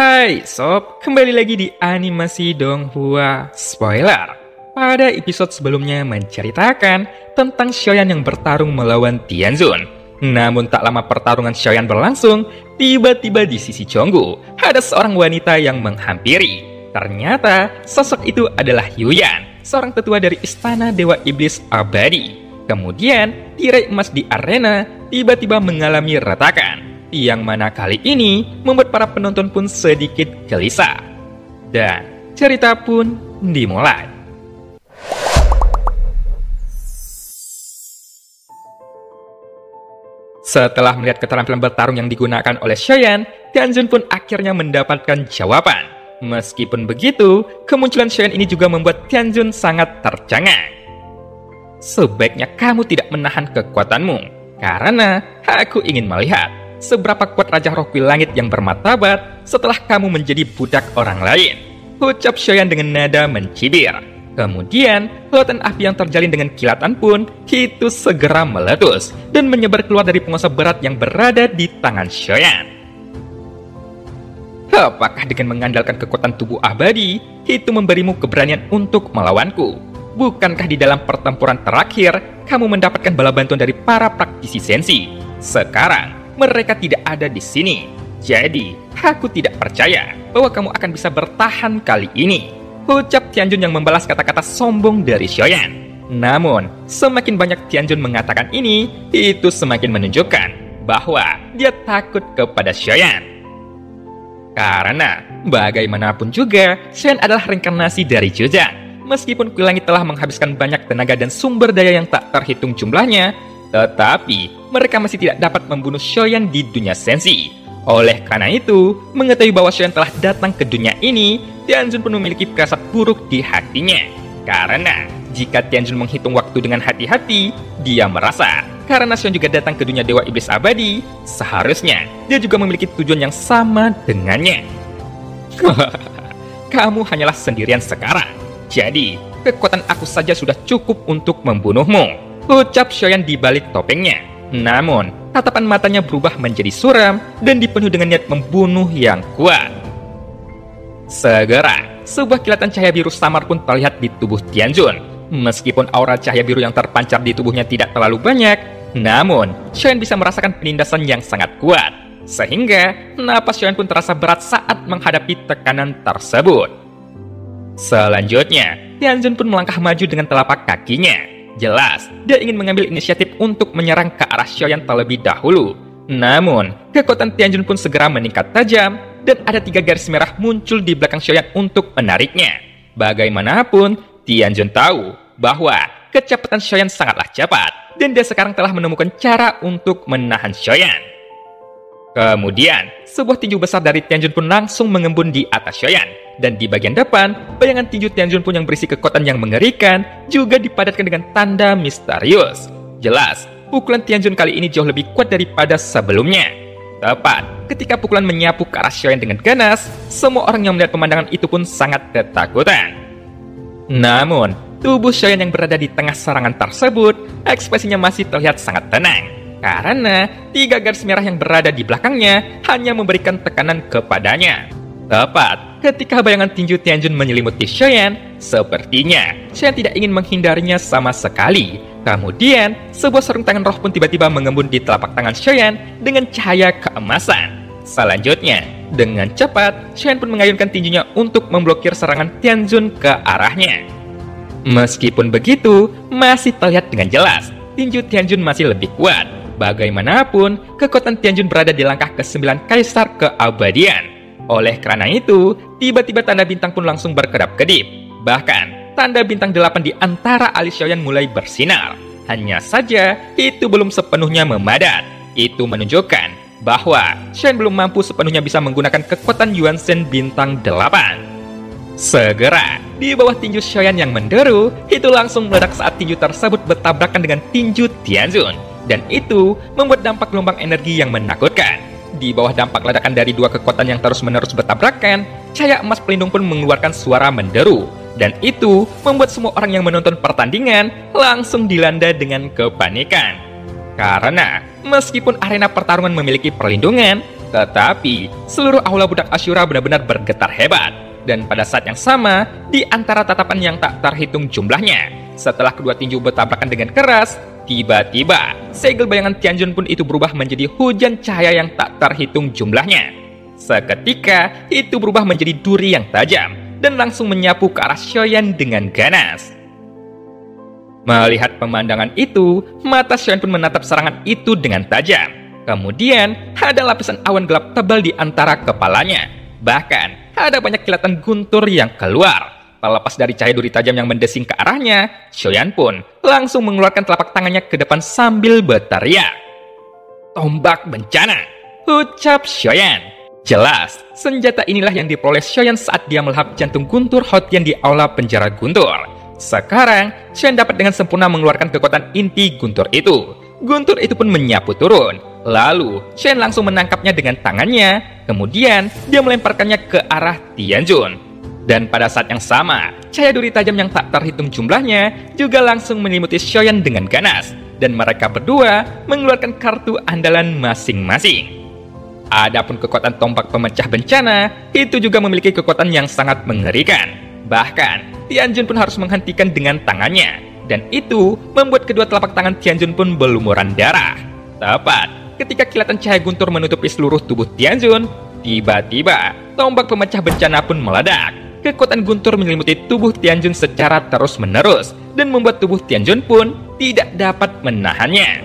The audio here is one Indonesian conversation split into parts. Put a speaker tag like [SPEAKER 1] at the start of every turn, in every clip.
[SPEAKER 1] Hai sob, kembali lagi di animasi Donghua. Spoiler, pada episode sebelumnya menceritakan tentang Xiaoyan yang bertarung melawan Tianzun. Namun tak lama pertarungan Xiaoyan berlangsung, tiba-tiba di sisi Chonggu ada seorang wanita yang menghampiri. Ternyata sosok itu adalah Yuyan, seorang tetua dari istana Dewa Iblis Abadi. Kemudian tirai emas di arena tiba-tiba mengalami retakan, yang mana kali ini membuat para penonton pun sedikit gelisah. Dan cerita pun dimulai. Setelah melihat keterampilan bertarung yang digunakan oleh Xiaoyan, Tianzun pun akhirnya mendapatkan jawaban. Meskipun begitu, kemunculan Xiaoyan ini juga membuat Tianzun sangat tercengang. Sebaiknya kamu tidak menahan kekuatanmu, karena aku ingin melihat seberapa kuat Raja Roh Kuil Langit yang bermartabat setelah kamu menjadi budak orang lain, ucap Xiaoyan dengan nada mencibir. Kemudian, lautan api yang terjalin dengan kilatan pun itu segera meletus dan menyebar keluar dari penguasa berat yang berada di tangan Xiaoyan. Apakah dengan mengandalkan kekuatan tubuh abadi, itu memberimu keberanian untuk melawanku? Bukankah di dalam pertempuran terakhir, kamu mendapatkan bala bantuan dari para praktisi sensi? Sekarang, mereka tidak ada di sini. Jadi, aku tidak percaya bahwa kamu akan bisa bertahan kali ini, ucap Tianzun yang membalas kata-kata sombong dari Xiaoyan. Namun, semakin banyak Tianzun mengatakan ini, itu semakin menunjukkan bahwa dia takut kepada Xiaoyan. Karena, bagaimanapun juga, Xiaoyan adalah reinkarnasi dari Zhujiang. Meskipun Kuil Langit telah menghabiskan banyak tenaga dan sumber daya yang tak terhitung jumlahnya, tetapi mereka masih tidak dapat membunuh Xiaoyan di dunia sensi. Oleh karena itu, mengetahui bahwa Xiaoyan telah datang ke dunia ini, Tianzun pun memiliki firasat buruk di hatinya. Karena jika Tianzun menghitung waktu dengan hati-hati, dia merasa karena Xiaoyan juga datang ke dunia Dewa Iblis Abadi, seharusnya dia juga memiliki tujuan yang sama dengannya. Kamu hanyalah sendirian sekarang, jadi kekuatan aku saja sudah cukup untuk membunuhmu, ucap Xiaoyan di balik topengnya. Namun, tatapan matanya berubah menjadi suram dan dipenuhi dengan niat membunuh yang kuat. Segera, sebuah kilatan cahaya biru samar pun terlihat di tubuh Tianzun. Meskipun aura cahaya biru yang terpancar di tubuhnya tidak terlalu banyak, namun Xiaoyan bisa merasakan penindasan yang sangat kuat. Sehingga, napas Xiaoyan pun terasa berat saat menghadapi tekanan tersebut. Selanjutnya, Tianzun pun melangkah maju dengan telapak kakinya. Jelas, dia ingin mengambil inisiatif untuk menyerang ke arah Xiaoyan terlebih dahulu. Namun, kekuatan Tianzun pun segera meningkat tajam, dan ada 3 garis merah muncul di belakang Xiaoyan untuk menariknya. Bagaimanapun, Tianzun tahu bahwa kecepatan Xiaoyan sangatlah cepat, dan dia sekarang telah menemukan cara untuk menahan Xiaoyan. Kemudian, sebuah tinju besar dari Tianzun pun langsung mengembun di atas Xiaoyan. Dan di bagian depan, bayangan tinju Tianzun pun yang berisi kekuatan yang mengerikan juga dipadatkan dengan tanda misterius. Jelas, pukulan Tianzun kali ini jauh lebih kuat daripada sebelumnya. Tepat ketika pukulan menyapu ke arah Xiaoyan dengan ganas, semua orang yang melihat pemandangan itu pun sangat ketakutan. Namun, tubuh Xiaoyan yang berada di tengah serangan tersebut, ekspresinya masih terlihat sangat tenang. Karena 3 garis merah yang berada di belakangnya hanya memberikan tekanan kepadanya. Tepat ketika bayangan tinju Tianzun menyelimuti Xiaoyan, sepertinya Xiaoyan tidak ingin menghindarinya sama sekali. Kemudian, sebuah sarung tangan roh pun tiba-tiba mengembun di telapak tangan Xiaoyan dengan cahaya keemasan. Selanjutnya, dengan cepat, Xiaoyan pun mengayunkan tinjunya untuk memblokir serangan Tianzun ke arahnya. Meskipun begitu, masih terlihat dengan jelas, tinju Tianzun masih lebih kuat. Bagaimanapun, kekuatan Tianzun berada di langkah ke-9 Kaisar Keabadian. Oleh karena itu, tiba-tiba tanda bintang pun langsung berkedap-kedip. Bahkan, tanda bintang 8 di antara alis Xiaoyan mulai bersinar. Hanya saja, itu belum sepenuhnya memadat. Itu menunjukkan bahwa Xiaoyan belum mampu sepenuhnya bisa menggunakan kekuatan Yuan Shen bintang 8. Segera, di bawah tinju Xiaoyan yang menderu, itu langsung meledak saat tinju tersebut bertabrakan dengan tinju Tianzun. Dan itu membuat dampak gelombang energi yang menakutkan. Di bawah dampak ledakan dari 2 kekuatan yang terus-menerus bertabrakan, cahaya emas pelindung pun mengeluarkan suara menderu. Dan itu membuat semua orang yang menonton pertandingan langsung dilanda dengan kepanikan. Karena meskipun arena pertarungan memiliki perlindungan, Tetapi, seluruh aula budak Ashura benar-benar bergetar hebat. Dan pada saat yang sama, di antara tatapan yang tak terhitung jumlahnya, setelah kedua tinju bertabrakan dengan keras, tiba-tiba, segel bayangan Tianjun pun itu berubah menjadi hujan cahaya yang tak terhitung jumlahnya. Seketika, itu berubah menjadi duri yang tajam, dan langsung menyapu ke arah Xiaoyan dengan ganas. Melihat pemandangan itu, mata Xiaoyan pun menatap serangan itu dengan tajam. Kemudian, ada lapisan awan gelap tebal di antara kepalanya. Bahkan, ada banyak kilatan guntur yang keluar. Terlepas dari cahaya duri tajam yang mendesing ke arahnya, Xiaoyan pun langsung mengeluarkan telapak tangannya ke depan sambil berteriak. "Tombak bencana!" ucap Xiaoyan. Jelas, senjata inilah yang diperoleh Xiaoyan saat dia melahap jantung guntur Houtian di aula penjara guntur. Sekarang, Xiaoyan dapat dengan sempurna mengeluarkan kekuatan inti guntur itu. Guntur itu pun menyapu turun. Lalu, Xiaoyan langsung menangkapnya dengan tangannya. Kemudian, dia melemparkannya ke arah Tianjun. Dan pada saat yang sama, cahaya duri tajam yang tak terhitung jumlahnya juga langsung menyelimuti Xiaoyan dengan ganas. Dan mereka berdua mengeluarkan kartu andalan masing-masing. Adapun kekuatan tombak pemecah bencana, itu juga memiliki kekuatan yang sangat mengerikan. Bahkan, Tianjun pun harus menghentikan dengan tangannya. Dan itu membuat kedua telapak tangan Tianjun pun berlumuran darah. Tepat ketika kilatan cahaya guntur menutupi seluruh tubuh Tianjun, tiba-tiba tombak pemecah bencana pun meledak. Kekuatan guntur menyelimuti tubuh Tianjun secara terus-menerus dan membuat tubuh Tianjun pun tidak dapat menahannya.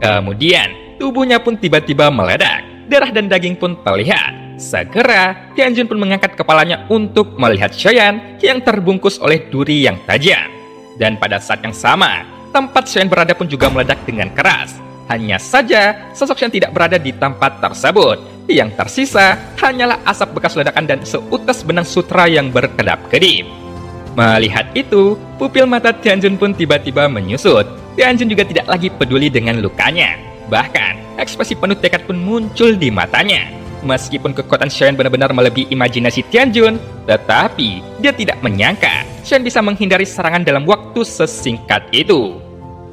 [SPEAKER 1] Kemudian, tubuhnya pun tiba-tiba meledak. Darah dan daging pun terlihat. Segera, Tianjun pun mengangkat kepalanya untuk melihat Xiaoyan yang terbungkus oleh duri yang tajam. Dan pada saat yang sama, tempat Xiaoyan berada pun juga meledak dengan keras. Hanya saja, sosok Xiaoyan tidak berada di tempat tersebut. Yang tersisa hanyalah asap bekas ledakan dan seutas benang sutra yang berkedap-kedip. Melihat itu, pupil mata Tianjun pun tiba-tiba menyusut. Tianjun juga tidak lagi peduli dengan lukanya. Bahkan, ekspresi penuh tekad pun muncul di matanya. Meskipun kekuatan Xiaoyan benar-benar melebihi imajinasi Tianjun, tetapi dia tidak menyangka Xiaoyan bisa menghindari serangan dalam waktu sesingkat itu.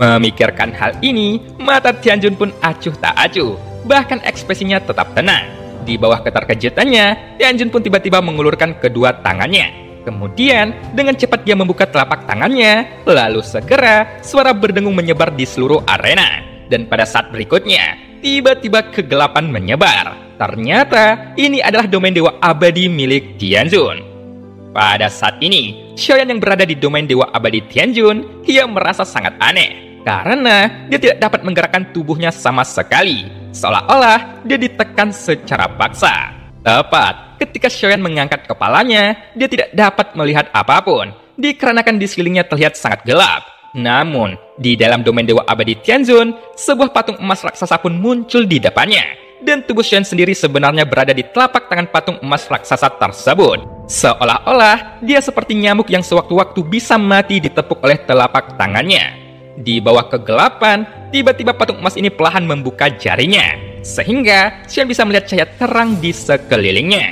[SPEAKER 1] Memikirkan hal ini, mata Tianjun pun acuh tak acuh, bahkan ekspresinya tetap tenang. Di bawah keterkejutannya, Tianjun pun tiba-tiba mengulurkan kedua tangannya. Kemudian, dengan cepat dia membuka telapak tangannya, lalu segera suara berdengung menyebar di seluruh arena. Dan pada saat berikutnya, tiba-tiba kegelapan menyebar. Ternyata, ini adalah domain dewa abadi milik Tianjun. Pada saat ini, Xiaoyan yang berada di domain dewa abadi Tianjun, ia merasa sangat aneh. Karena dia tidak dapat menggerakkan tubuhnya sama sekali. Seolah-olah dia ditekan secara paksa. Tepat ketika Xiaoyan mengangkat kepalanya, dia tidak dapat melihat apapun. Dikarenakan di sekelilingnya terlihat sangat gelap. Namun, di dalam domain dewa abadi Tianjun, sebuah patung emas raksasa pun muncul di depannya. Dan tubuh Xiaoyan sendiri sebenarnya berada di telapak tangan patung emas raksasa tersebut. Seolah-olah dia seperti nyamuk yang sewaktu-waktu bisa mati ditepuk oleh telapak tangannya. Di bawah kegelapan, tiba-tiba patung emas ini perlahan membuka jarinya. Sehingga Xiaoyan bisa melihat cahaya terang di sekelilingnya.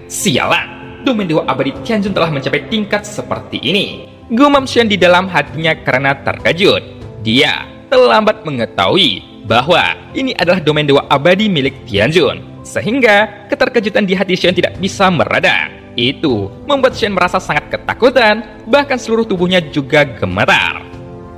[SPEAKER 1] Sialan, domain dewa abadi Tianjun telah mencapai tingkat seperti ini. Gumam Xiaoyan di dalam hatinya karena terkejut. Dia terlambat mengetahui bahwa ini adalah domain dewa abadi milik Tianjun. Sehingga keterkejutan di hati Xiaoyan tidak bisa mereda. Itu membuat Xiaoyan merasa sangat ketakutan, bahkan seluruh tubuhnya juga gemetar.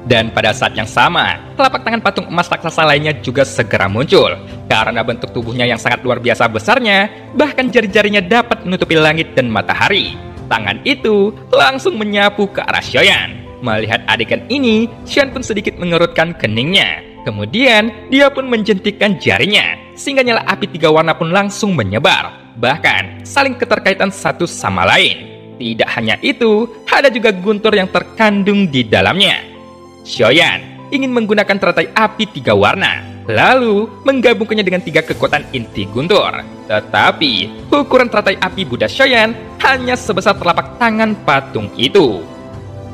[SPEAKER 1] Dan pada saat yang sama, telapak tangan patung emas raksasa lainnya juga segera muncul. Karena bentuk tubuhnya yang sangat luar biasa besarnya, bahkan jari-jarinya dapat menutupi langit dan matahari. Tangan itu langsung menyapu ke arah Xiaoyan. Melihat adegan ini, Xiaoyan pun sedikit mengerutkan keningnya. Kemudian, dia pun menjentikkan jarinya, sehingga nyala api 3 warna pun langsung menyebar. Bahkan, saling keterkaitan satu sama lain. Tidak hanya itu, ada juga guntur yang terkandung di dalamnya. Xiaoyan ingin menggunakan teratai api 3 warna, lalu menggabungkannya dengan 3 kekuatan inti guntur. Tetapi, ukuran teratai api Buddha Xiaoyan hanya sebesar telapak tangan patung itu.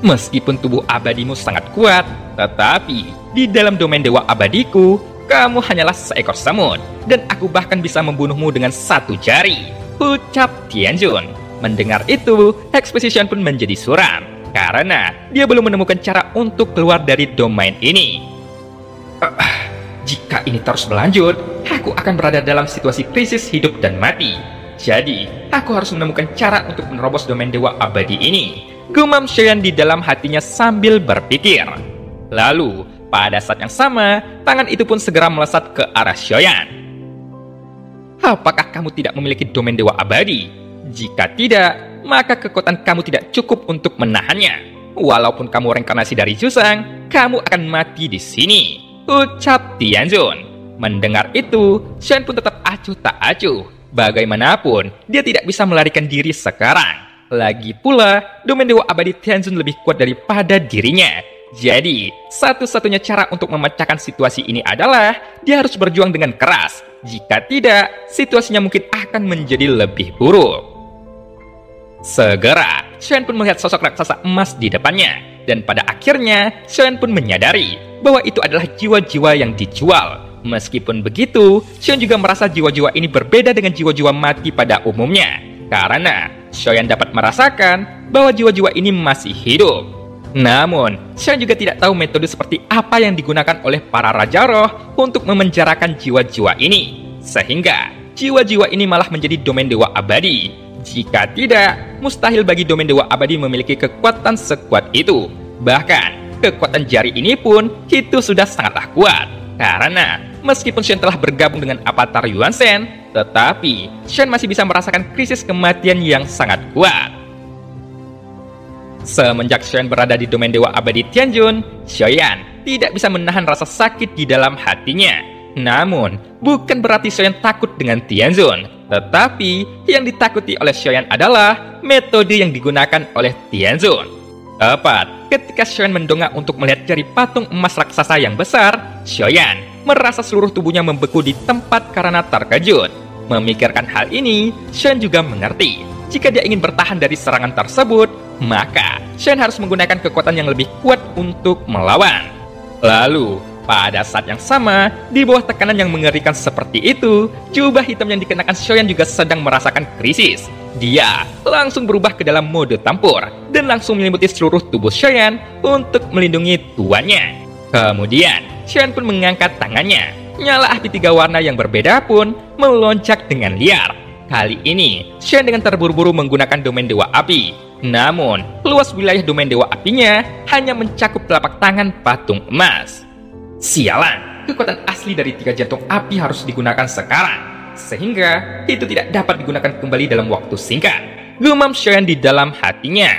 [SPEAKER 1] Meskipun tubuh abadimu sangat kuat, tetapi di dalam domain dewa abadiku, kamu hanyalah seekor semut, dan aku bahkan bisa membunuhmu dengan 1 jari, ucap Tianjun. Mendengar itu, ekspresi Xiaoyan pun menjadi suram, karena dia belum menemukan cara untuk keluar dari domain ini. Jika Jika ini terus berlanjut, aku akan berada dalam situasi krisis hidup dan mati. Jadi, aku harus menemukan cara untuk menerobos domain Dewa Abadi ini. Gumam Xiaoyan di dalam hatinya sambil berpikir. Lalu, pada saat yang sama, tangan itu pun segera melesat ke arah Xiaoyan. Apakah kamu tidak memiliki domain Dewa Abadi? Jika tidak, maka kekuatan kamu tidak cukup untuk menahannya. Walaupun kamu reinkarnasi dari Jusang, kamu akan mati di sini, ucap Tianjun. Mendengar itu, Xiaoyan pun tetap acuh tak acuh. Bagaimanapun, dia tidak bisa melarikan diri sekarang. Lagi pula, domain Dewa Abadi Tianjun lebih kuat daripada dirinya. Jadi, satu-satunya cara untuk memecahkan situasi ini adalah dia harus berjuang dengan keras. Jika tidak, situasinya mungkin akan menjadi lebih buruk. Segera, Xiaoyan pun melihat sosok raksasa emas di depannya. Dan pada akhirnya, Xiaoyan pun menyadari bahwa itu adalah jiwa-jiwa yang dijual. Meskipun begitu, Xiaoyan juga merasa jiwa-jiwa ini berbeda dengan jiwa-jiwa mati pada umumnya. Karena Xiaoyan dapat merasakan bahwa jiwa-jiwa ini masih hidup. Namun, Xiaoyan juga tidak tahu metode seperti apa yang digunakan oleh para Raja Roh untuk memenjarakan jiwa-jiwa ini. Sehingga, jiwa-jiwa ini malah menjadi domain Dewa Abadi. Jika tidak, mustahil bagi domain Dewa Abadi memiliki kekuatan sekuat itu. Bahkan, kekuatan jari ini pun itu sudah sangatlah kuat. Karena, meskipun Xiaoyan telah bergabung dengan avatar Yuan Shen, tetapi Xiaoyan masih bisa merasakan krisis kematian yang sangat kuat. Semenjak Xiaoyan berada di domain Dewa Abadi Tianjun, Xiaoyan tidak bisa menahan rasa sakit di dalam hatinya. Namun, bukan berarti Xiaoyan takut dengan Tianjun, tetapi yang ditakuti oleh Xiaoyan adalah metode yang digunakan oleh Tianjun. Tepat ketika Xiaoyan mendongak untuk melihat jari patung emas raksasa yang besar, Xiaoyan merasa seluruh tubuhnya membeku di tempat karena terkejut. Memikirkan hal ini, Xiaoyan juga mengerti. Jika dia ingin bertahan dari serangan tersebut, maka Xiaoyan harus menggunakan kekuatan yang lebih kuat untuk melawan. Lalu, pada saat yang sama, di bawah tekanan yang mengerikan seperti itu, jubah hitam yang dikenakan Xiaoyan juga sedang merasakan krisis. Dia langsung berubah ke dalam mode tempur dan langsung menyelimuti seluruh tubuh Xiaoyan untuk melindungi tuannya. Kemudian, Xiaoyan pun mengangkat tangannya. Nyala api 3 warna yang berbeda pun melonjak dengan liar. Kali ini, Xiaoyan dengan terburu-buru menggunakan domain Dewa Api. Namun, luas wilayah domain Dewa Apinya hanya mencakup telapak tangan patung emas. Sialan, kekuatan asli dari 3 jantung api harus digunakan sekarang. Sehingga, itu tidak dapat digunakan kembali dalam waktu singkat. Gumam Xiaoyan di dalam hatinya.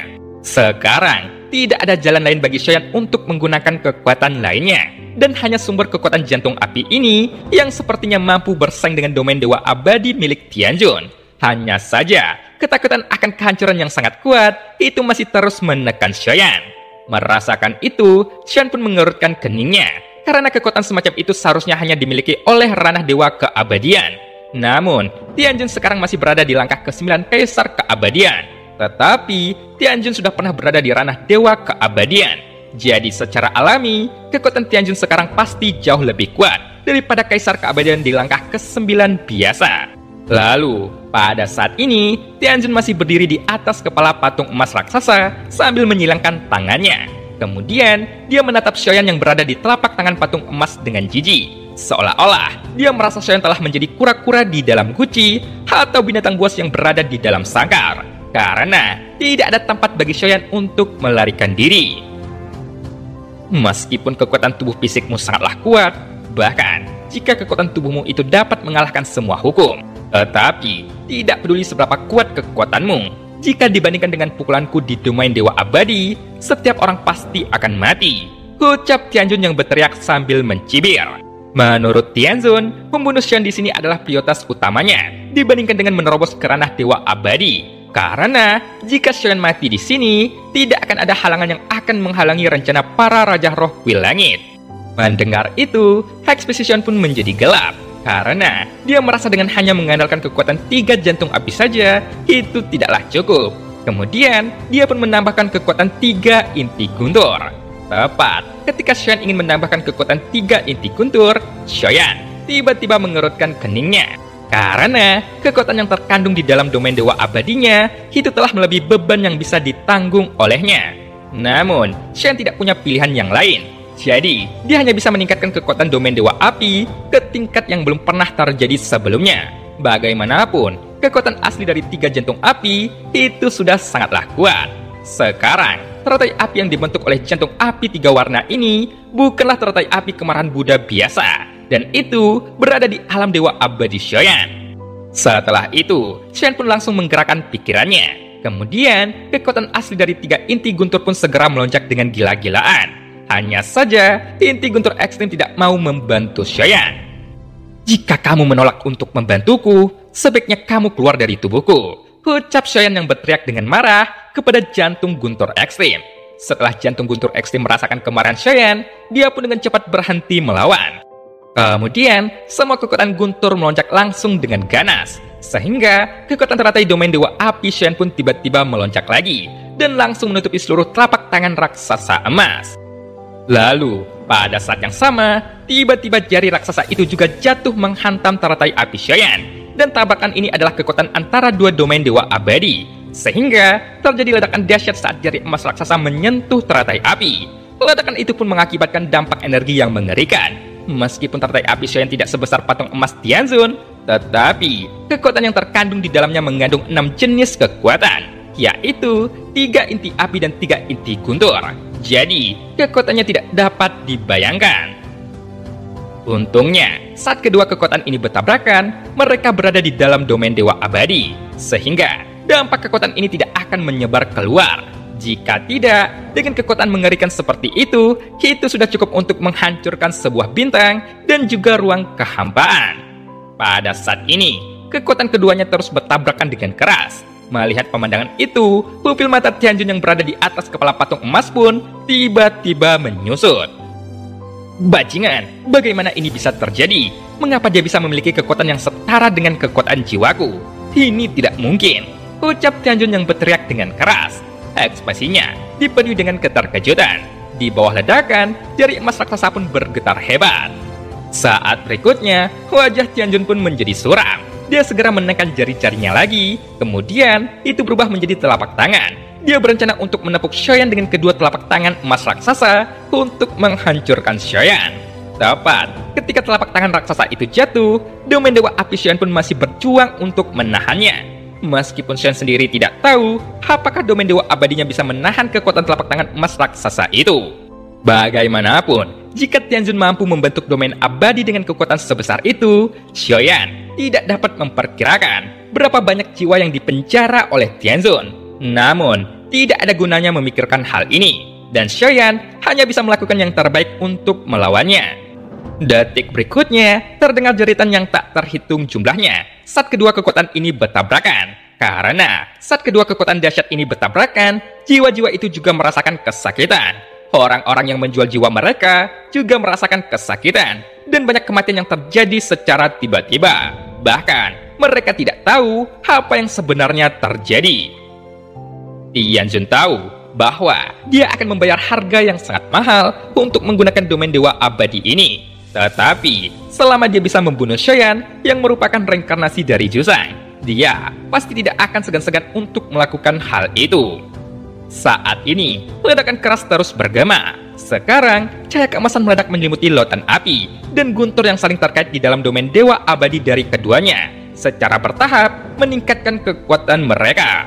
[SPEAKER 1] Sekarang, tidak ada jalan lain bagi Xiaoyan untuk menggunakan kekuatan lainnya. Dan hanya sumber kekuatan jantung api ini yang sepertinya mampu bersaing dengan domain Dewa Abadi milik Tianjun. Hanya saja, ketakutan akan kehancuran yang sangat kuat itu masih terus menekan Xiaoyan. Merasakan itu, Xiaoyan pun mengerutkan keningnya. Karena kekuatan semacam itu seharusnya hanya dimiliki oleh ranah Dewa Keabadian. Namun, Tianjun sekarang masih berada di langkah ke-9 Kaisar Keabadian. Tetapi, Tianjun sudah pernah berada di ranah Dewa Keabadian. Jadi secara alami, kekuatan Tianjun sekarang pasti jauh lebih kuat daripada Kaisar Keabadian di langkah ke-9 biasa. Lalu, pada saat ini, Tianjun masih berdiri di atas kepala patung emas raksasa sambil menyilangkan tangannya. Kemudian, dia menatap Xiaoyan yang berada di telapak tangan patung emas dengan jijik. Seolah-olah, dia merasa Xiaoyan telah menjadi kura-kura di dalam guci atau binatang buas yang berada di dalam sangkar. Karena, tidak ada tempat bagi Xiaoyan untuk melarikan diri. Meskipun kekuatan tubuh fisikmu sangatlah kuat, bahkan jika kekuatan tubuhmu itu dapat mengalahkan semua hukum, tetapi tidak peduli seberapa kuat kekuatanmu, jika dibandingkan dengan pukulanku di domain Dewa Abadi, setiap orang pasti akan mati, ucap Tianjun yang berteriak sambil mencibir. Menurut Tianjun, membunuh Xiaoyan di sini adalah prioritas utamanya dibandingkan dengan menerobos ke ranah Dewa Abadi. Karena jika Xiaoyan mati di sini, tidak akan ada halangan yang akan menghalangi rencana para Raja Roh Kuil Langit. Mendengar itu, ekspresi Xiaoyan pun menjadi gelap. Karena dia merasa dengan hanya mengandalkan kekuatan 3 jantung api saja, itu tidaklah cukup. Kemudian, dia pun menambahkan kekuatan 3 inti guntur. Tepat ketika Xiaoyan ingin menambahkan kekuatan 3 inti guntur, Xiaoyan tiba-tiba mengerutkan keningnya. Karena kekuatan yang terkandung di dalam domain Dewa Abadinya itu telah melebihi beban yang bisa ditanggung olehnya. Namun, Xiaoyan tidak punya pilihan yang lain. Jadi, dia hanya bisa meningkatkan kekuatan domain Dewa Api ke tingkat yang belum pernah terjadi sebelumnya. Bagaimanapun, kekuatan asli dari 3 jantung api itu sudah sangatlah kuat. Sekarang, teratai api yang dibentuk oleh jantung api 3 warna ini bukanlah teratai api kemarahan Buddha biasa, dan itu berada di alam Dewa Abadi Shoyan. Setelah itu, Shoyan pun langsung menggerakkan pikirannya. Kemudian, kekuatan asli dari 3 inti guntur pun segera melonjak dengan gila-gilaan. Hanya saja, inti guntur ekstrim tidak mau membantu Shoyan. "Jika kamu menolak untuk membantuku, sebaiknya kamu keluar dari tubuhku," ucap Shoyan yang berteriak dengan marah kepada jantung guntur ekstrim. Setelah jantung guntur ekstrim merasakan kemarahan Shoyan, dia pun dengan cepat berhenti melawan. Kemudian, semua kekuatan guntur melonjak langsung dengan ganas, sehingga kekuatan teratai domain Dewa Api Shoyan pun tiba-tiba melonjak lagi, dan langsung menutupi seluruh telapak tangan raksasa emas. Lalu, pada saat yang sama, tiba-tiba jari raksasa itu juga jatuh menghantam teratai api Shoyan. Dan tabrakan ini adalah kekuatan antara 2 domain Dewa Abadi, sehingga terjadi ledakan dahsyat saat jari emas raksasa menyentuh teratai api. Ledakan itu pun mengakibatkan dampak energi yang mengerikan. Meskipun teratai api Shoyan tidak sebesar patung emas Tianzun, tetapi kekuatan yang terkandung di dalamnya mengandung 6 jenis kekuatan, yaitu 3 inti api dan 3 inti guntur. Jadi, kekuatannya tidak dapat dibayangkan. Untungnya, saat kedua kekuatan ini bertabrakan, mereka berada di dalam domain Dewa Abadi, sehingga dampak kekuatan ini tidak akan menyebar keluar. Jika tidak, dengan kekuatan mengerikan seperti itu sudah cukup untuk menghancurkan sebuah bintang dan juga ruang kehampaan. Pada saat ini, kekuatan keduanya terus bertabrakan dengan keras. Melihat pemandangan itu, pupil mata Tianjun yang berada di atas kepala patung emas pun tiba-tiba menyusut. "Bajingan, bagaimana ini bisa terjadi? Mengapa dia bisa memiliki kekuatan yang setara dengan kekuatan jiwaku? Ini tidak mungkin," ucap Tianjun yang berteriak dengan keras. Ekspresinya dipenuhi dengan keterkejutan. Di bawah ledakan, jari emas raksasa pun bergetar hebat. Saat berikutnya, wajah Tianjun pun menjadi suram. Dia segera menekan jari-jarinya lagi, kemudian itu berubah menjadi telapak tangan. Dia berencana untuk menepuk Shoyan dengan kedua telapak tangan emas raksasa untuk menghancurkan Shoyan. Tepat ketika telapak tangan raksasa itu jatuh, domain Dewa Api Shoyan pun masih berjuang untuk menahannya. Meskipun Shoyan sendiri tidak tahu apakah domain Dewa Abadinya bisa menahan kekuatan telapak tangan emas raksasa itu. Bagaimanapun, jika Tianjun mampu membentuk domain abadi dengan kekuatan sebesar itu, Shoyan tidak dapat memperkirakan berapa banyak jiwa yang dipenjara oleh Tianjun. Namun, tidak ada gunanya memikirkan hal ini, dan Shoyan hanya bisa melakukan yang terbaik untuk melawannya. Detik berikutnya, terdengar jeritan yang tak terhitung jumlahnya saat kedua kekuatan ini bertabrakan. Karena saat kedua kekuatan dahsyat ini bertabrakan, jiwa-jiwa itu juga merasakan kesakitan. Orang-orang yang menjual jiwa mereka juga merasakan kesakitan, dan banyak kematian yang terjadi secara tiba-tiba. Bahkan, mereka tidak tahu apa yang sebenarnya terjadi. Tianjun tahu bahwa dia akan membayar harga yang sangat mahal untuk menggunakan domain Dewa Abadi ini. Tetapi, selama dia bisa membunuh Shoyan yang merupakan reinkarnasi dari Jusang, dia pasti tidak akan segan-segan untuk melakukan hal itu. Saat ini, ledakan keras terus bergema. Sekarang, cahaya keemasan meledak menyelimuti lautan api dan guntur yang saling terkait di dalam domain Dewa Abadi dari keduanya, secara bertahap meningkatkan kekuatan mereka.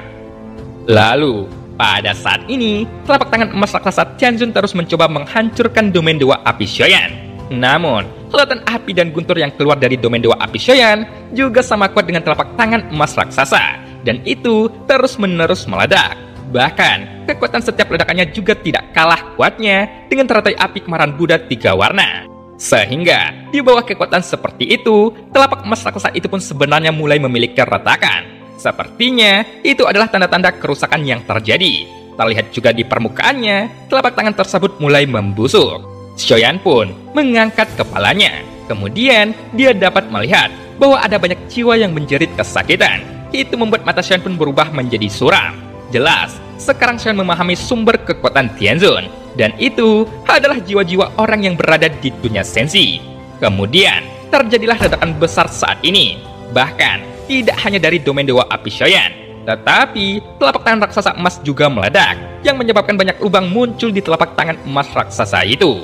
[SPEAKER 1] Lalu, pada saat ini, telapak tangan emas raksasa Tianjun terus mencoba menghancurkan domain Dewa Api Shoyan. Namun, lautan api dan guntur yang keluar dari domain Dewa Api Shoyan juga sama kuat dengan telapak tangan emas raksasa, dan itu terus-menerus meledak. Bahkan, kekuatan setiap ledakannya juga tidak kalah kuatnya dengan teratai api kemarahan Buddha 3 warna. Sehingga, di bawah kekuatan seperti itu, telapak emas raksasa itu pun sebenarnya mulai memiliki retakan. Sepertinya, itu adalah tanda-tanda kerusakan yang terjadi. Terlihat juga di permukaannya, telapak tangan tersebut mulai membusuk. Shoyan pun mengangkat kepalanya. Kemudian, dia dapat melihat bahwa ada banyak jiwa yang menjerit kesakitan. Itu membuat mata Shoyan pun berubah menjadi suram. Jelas, sekarang Shoyan memahami sumber kekuatan Tianjun, dan itu adalah jiwa-jiwa orang yang berada di dunia sensi. Kemudian, terjadilah ledakan besar saat ini. Bahkan, tidak hanya dari domain Dewa Api Shoyan, tetapi telapak tangan raksasa emas juga meledak, yang menyebabkan banyak lubang muncul di telapak tangan emas raksasa itu.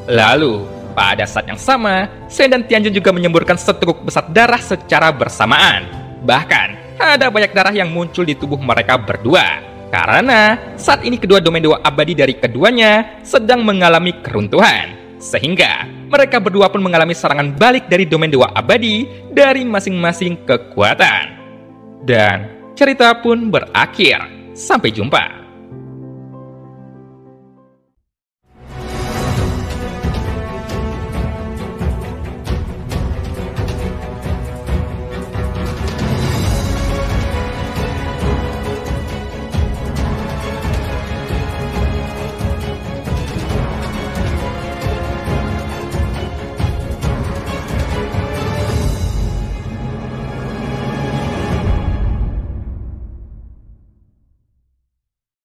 [SPEAKER 1] Lalu, pada saat yang sama, Shen dan Tianjun juga menyemburkan seteguk besar darah secara bersamaan. Bahkan, ada banyak darah yang muncul di tubuh mereka berdua. Karena saat ini kedua domain dewa abadi dari keduanya sedang mengalami keruntuhan. Sehingga mereka berdua pun mengalami serangan balik dari domain dewa abadi dari masing-masing kekuatan. Dan cerita pun berakhir. Sampai jumpa.